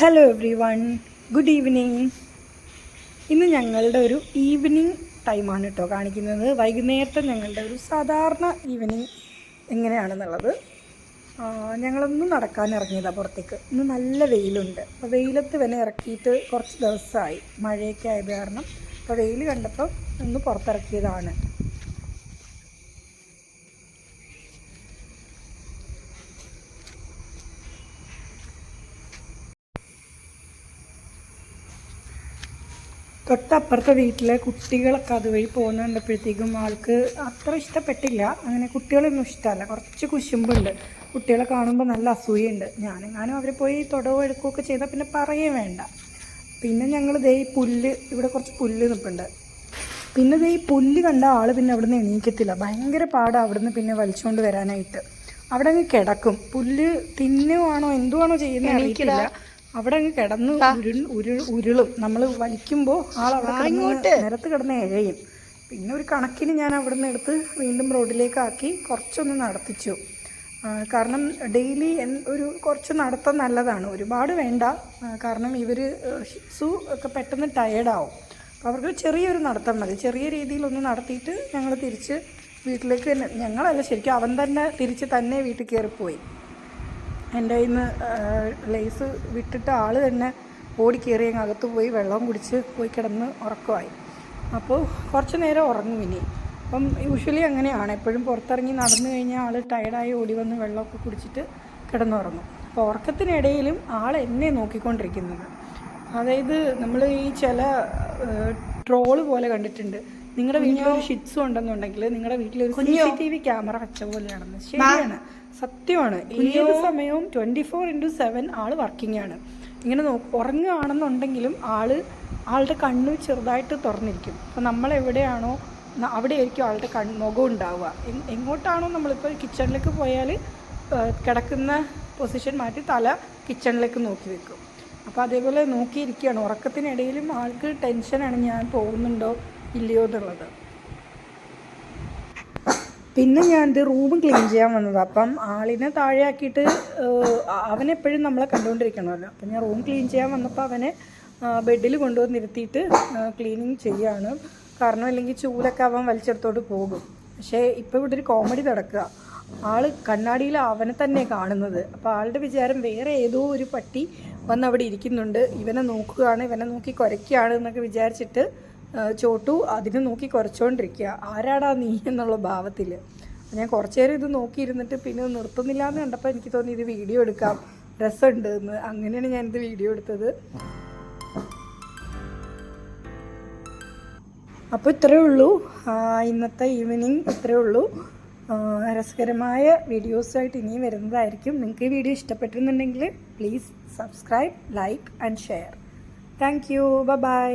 Hello every one, good evening. ഇന്ന് ഞങ്ങളുടെ ഒരു ഈവനിങ് ടൈമാണ് കേട്ടോ കാണിക്കുന്നത്. വൈകുന്നേരത്തെ ഞങ്ങളുടെ ഒരു സാധാരണ ഈവനിങ് എങ്ങനെയാണെന്നുള്ളത്. ഞങ്ങളൊന്നും നടക്കാൻ ഇറങ്ങിയതാണ് പുറത്തേക്ക്. ഇന്ന് നല്ല വെയിലുണ്ട്. അപ്പോൾ വെയിലത്ത് വരെ ഇറക്കിയിട്ട് കുറച്ച് ദിവസമായി, മഴയൊക്കെ ആയത് കാരണം. അപ്പോൾ വെയിൽ കണ്ടപ്പോൾ ഒന്ന് പുറത്തിറക്കിയതാണ്. തൊട്ടപ്പുറത്തെ വീട്ടിലെ കുട്ടികളൊക്കെ അതുവഴി പോകുന്ന കണ്ടപ്പോഴത്തേക്കും ആൾക്ക് അത്ര ഇഷ്ടപ്പെട്ടില്ല. അങ്ങനെ കുട്ടികളൊന്നും ഇഷ്ടമല്ല, കുറച്ച് കുശുമ്പുണ്ട്. കുട്ടികളെ കാണുമ്പോൾ നല്ല അസൂയുണ്ട്. ഞാനെങ്ങാനും അവരെ പോയി തൊടവോ എടുക്കുകയൊക്കെ ചെയ്താൽ പിന്നെ പറയേ വേണ്ട. പിന്നെ ഞങ്ങൾ ദേ ഈ പുല്ല്, ഇവിടെ കുറച്ച് പുല്ല് നിൽപ്പുണ്ട്. പിന്നെ ദേ ഈ പുല്ല് കണ്ട ആൾ പിന്നെ അവിടെ നിന്ന് എണീക്കത്തില്ല. ഭയങ്കര പാടാണ് അവിടെ നിന്ന് പിന്നെ വലിച്ചുകൊണ്ട് വരാനായിട്ട്. അവിടെ അങ്ങ് കിടക്കും. പുല്ല് തിന്നുവാണോ എന്തുവാണോ ചെയ്യുന്നത് അറിയില്ല. അവിടെ അങ്ങ് കിടന്ന് ഉരുളും. നമ്മൾ വലിക്കുമ്പോൾ ആളവിടെ നിലത്ത് കിടന്ന് എഴയും. പിന്നെ ഒരു കണക്കിന് ഞാൻ അവിടെ നിന്ന് എടുത്ത് വീണ്ടും റോഡിലേക്കാക്കി കുറച്ചൊന്ന് നടത്തിച്ചു. കാരണം ഡെയിലി കുറച്ച് നടത്തം നല്ലതാണ്, ഒരുപാട് വേണ്ട. കാരണം ഇവർ ഷിറ്റ്സു ഒക്കെ പെട്ടെന്ന് ടയേർഡാവും. അപ്പോൾ അവർക്ക് ചെറിയൊരു നടത്തം മതി. ചെറിയ രീതിയിലൊന്ന് നടത്തിയിട്ട് ഞങ്ങൾ തിരിച്ച് വീട്ടിലേക്ക് തന്നെ, ഞങ്ങളല്ല ശരിക്കും അവൻ തന്നെ തിരിച്ച് തന്നെ വീട്ടിൽ കയറിപ്പോയി. എൻ്റെ കയ്യിൽ നിന്ന് ലേസ് വിട്ടിട്ട് ആൾ തന്നെ ഓടി കയറി അങ്ങ് അകത്ത് പോയി വെള്ളം കുടിച്ച് പോയി കിടന്ന് ഉറക്കമായി. അപ്പോൾ കുറച്ച് നേരം ഉറങ്ങും ഇനി. അപ്പം യൂഷ്വലി അങ്ങനെയാണ്, എപ്പോഴും പുറത്തിറങ്ങി നടന്നു കഴിഞ്ഞാൽ ആൾ ടയർഡായി ഓടി വന്ന് വെള്ളമൊക്കെ കുടിച്ചിട്ട് കിടന്നുറങ്ങും. അപ്പോൾ ഉറക്കത്തിനിടയിലും ആൾ എന്നെ നോക്കിക്കൊണ്ടിരിക്കുന്നത്. അതായത് നമ്മൾ ഈ ചില ട്രോള് പോലെ കണ്ടിട്ടുണ്ട്, നിങ്ങളുടെ വീട്ടിലൊരു ഷിറ്റ്സു ഉണ്ടെന്നുണ്ടെങ്കിൽ നിങ്ങളുടെ വീട്ടിലൊരു CCTV ക്യാമറ വെച്ച പോലെയാണെന്ന്. ശരിയാണ്, സത്യമാണ്. ഏത് സമയവും 24/7 ആൾ വർക്കിംഗ് ആണ്. ഇങ്ങനെ ഉറങ്ങുകയാണെന്നുണ്ടെങ്കിലും ആളുടെ കണ്ണ് ചെറുതായിട്ട് തുറന്നിരിക്കും. അപ്പോൾ നമ്മളെവിടെയാണോ അവിടെയായിരിക്കും ആളുടെ മുഖം ഉണ്ടാവുക. എങ്ങോട്ടാണോ നമ്മളിപ്പോൾ കിച്ചണിലേക്ക് പോയാൽ കിടക്കുന്ന പൊസിഷൻ മാറ്റി തല കിച്ചണിലേക്ക് നോക്കി വെക്കും. അപ്പോൾ അതേപോലെ നോക്കിയിരിക്കുകയാണ്. ഉറക്കത്തിനിടയിലും ആൾക്ക് ടെൻഷനാണ്, ഞാൻ പോകുന്നുണ്ടോ ഇല്ലയോ എന്നുള്ളത്. പിന്നെ ഞാൻ റൂം ക്ലീൻ ചെയ്യാൻ വന്നത്. അപ്പം ആളിനെ താഴെയാക്കിയിട്ട് അവനെപ്പോഴും നമ്മളെ കണ്ടുകൊണ്ടിരിക്കണമല്ലോ. അപ്പം ഞാൻ റൂം ക്ലീൻ ചെയ്യാൻ വന്നപ്പോൾ അവനെ ബെഡിൽ കൊണ്ടുവന്നിരുത്തിയിട്ട് ക്ലീനിങ് ചെയ്യാണ്. കാരണം അല്ലെങ്കിൽ ചൂലൊക്കെ അവൻ വലിച്ചെടുത്തോട്ട് പോകും. പക്ഷേ ഇപ്പോൾ ഇവിടെ ഒരു കോമഡി നടക്കുക. ആൾ കണ്ണാടിയിൽ അവനെ തന്നെ കാണുന്നത്. അപ്പോൾ ആളുടെ വിചാരം വേറെ ഏതോ ഒരു പട്ടി വന്ന് അവിടെ ഇരിക്കുന്നുണ്ട്, ഇവനെ നോക്കുകയാണ്, ഇവനെ നോക്കി കുരയ്ക്കുകയാണ് എന്നൊക്കെ വിചാരിച്ചിട്ട് ചോട്ടു അതിനെ നോക്കി കുരച്ചുകൊണ്ടിരിക്കുക. ആരാടാ നീ എന്നുള്ള ഭാവത്തിൽ. ഞാൻ കുറച്ച് നേരം ഇത് നോക്കിയിരുന്നിട്ട് പിന്നെ നിർത്തുന്നില്ല എന്ന് കണ്ടപ്പോൾ എനിക്ക് തോന്നി ഇത് വീഡിയോ എടുക്കാം, രസമുണ്ട് എന്ന്. അങ്ങനെയാണ് ഞാനിത് വീഡിയോ എടുത്തത്. അപ്പോൾ ഇത്രയേ ഉള്ളൂ ഇന്നത്തെ ഈവനിങ്, ഇത്രയേ ഉള്ളൂ. രസകരമായ വീഡിയോസായിട്ട് ഇനിയും വരുന്നതായിരിക്കും. നിങ്ങൾക്ക് ഈ വീഡിയോ ഇഷ്ടപ്പെട്ടിരുന്നുണ്ടെങ്കിൽ please subscribe, like and share. Thank you, by.